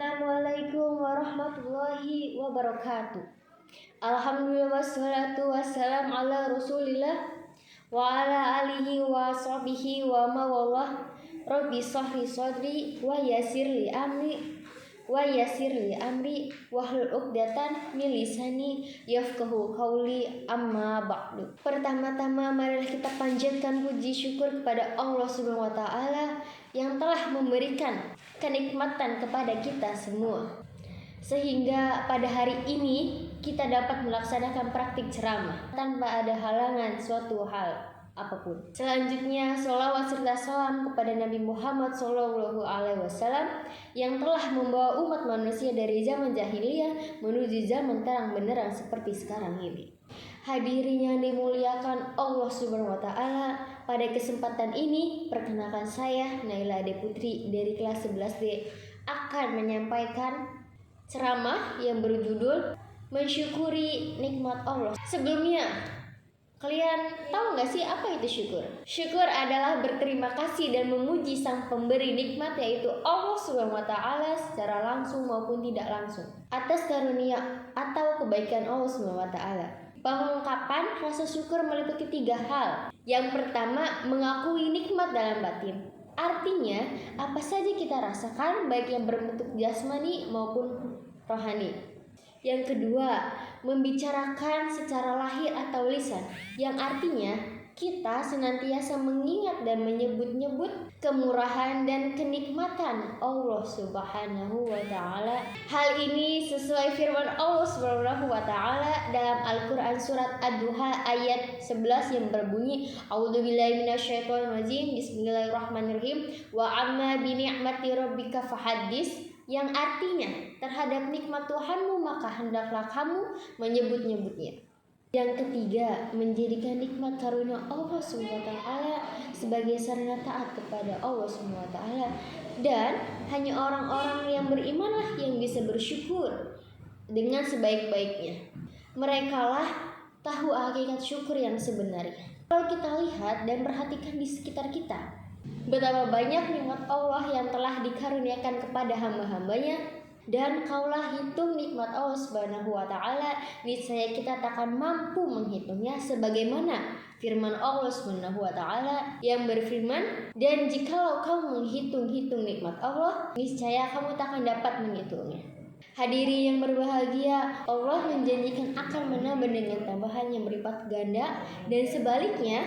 Assalamualaikum warahmatullahi wabarakatuh. Alhamdulillah wassalatu wassalam ala rasulillah wa ala alihi wa sahbihi wa mawallah. Rabbi sahli sadri wa yassirli amri wahlul 'uqdatan min lisani yafqahu qawli, amma ba'du. Pertama-tama marilah kita panjatkan puji syukur kepada Allah Subhanahu wa taala yang telah memberikan kenikmatan kepada kita semua, sehingga pada hari ini kita dapat melaksanakan praktik ceramah tanpa ada halangan suatu hal apapun. Selanjutnya, sholawat serta salam kepada Nabi Muhammad SAW yang telah membawa umat manusia dari zaman jahiliyah menuju zaman terang benderang seperti sekarang ini. Hadirin yang dimuliakan Allah Subhanahu wa taala, pada kesempatan ini perkenalkan saya Naila Ade Putri dari kelas 11D akan menyampaikan ceramah yang berjudul Mensyukuri Nikmat Allah. Sebelumnya, kalian tahu gak sih apa itu syukur? Syukur adalah berterima kasih dan memuji sang pemberi nikmat, yaitu Allah Subhanahu wa taala secara langsung maupun tidak langsung atas karunia atau kebaikan Allah Subhanahu wa taala. Pengungkapan rasa syukur meliputi 3 hal. Yang pertama, mengakui nikmat dalam batin. Artinya, apa saja kita rasakan baik yang berbentuk jasmani maupun rohani. Yang kedua, membicarakan secara lahir atau lisan, yang artinya kita senantiasa mengingat dan menyebut-nyebut kemurahan dan kenikmatan Allah Subhanahu wa taala. Hal ini sesuai firman Allah Subhanahu wa taala dalam Al-Qur'an surat Ad-Duha ayat 11 yang berbunyi, A'udzubillahi minasyaitonirrajim, bismillahirrahmanirrahim, wa amma bi ni'mati rabbika fahaddits, yang artinya terhadap nikmat Tuhanmu maka hendaklah kamu menyebut-nyebutnya. Yang ketiga, menjadikan nikmat karunia Allah Subhanahu wa taala sebagai sarana taat kepada Allah Subhanahu wa taala, dan hanya orang-orang yang berimanlah yang bisa bersyukur dengan sebaik-baiknya. Merekalah tahu hakikat syukur yang sebenarnya. Kalau kita lihat dan perhatikan di sekitar kita, betapa banyak nikmat Allah yang telah dikaruniakan kepada hamba-hambanya, dan kaulah hitung nikmat Allah Subhanahu wa taala, niscaya kita tak akan mampu menghitungnya, sebagaimana firman Allah Subhanahu wa taala yang berfirman, dan jikalau kamu menghitung-hitung nikmat Allah, niscaya kamu tak akan dapat menghitungnya. Hadirin yang berbahagia, Allah menjanjikan akan menambah dengan tambahan yang berlipat ganda, dan sebaliknya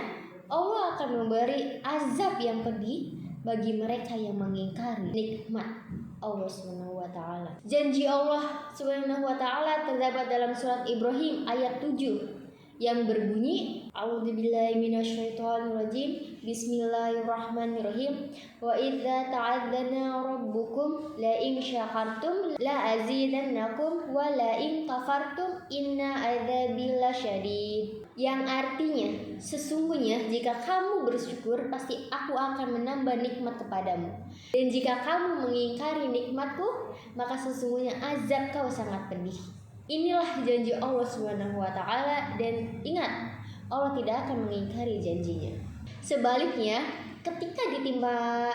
Allah akan memberi azab yang pedih bagi mereka yang mengingkari nikmat Allah Subhanahu wa taala. Janji Allah Subhanahu wa taala terdapat dalam surat Ibrahim ayat 7 yang berbunyi, A'udzubillahi minasyaitonirrajim, bismillahirrahmanirrahim, wa idza ta'adzana rabbukum la in syakartum la azidannakum wa la in kafartum inna adzabi lasyadid. Yang artinya, sesungguhnya jika kamu bersyukur pasti aku akan menambah nikmat kepadamu, dan jika kamu mengingkari nikmatku maka sesungguhnya azab kau sangat pedih. Inilah janji Allah Subhanahu wa taala, dan ingat, Allah tidak akan mengingkari janjinya. Sebaliknya, ketika ditimpa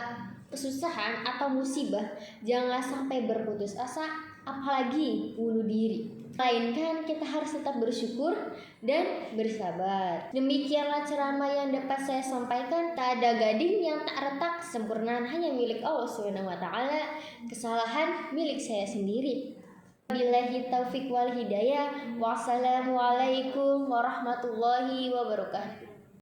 kesusahan atau musibah, janganlah sampai berputus asa, apalagi bunuh diri. Melainkan kita harus tetap bersyukur dan bersabar. Demikianlah ceramah yang dapat saya sampaikan. Tak ada gading yang tak retak, kesempurnaan hanya milik Allah Subhanahu wa taala, kesalahan milik saya sendiri. Billahi taufiq wal hidayah. Wassalamualaikum warahmatullahi wabarakatuh.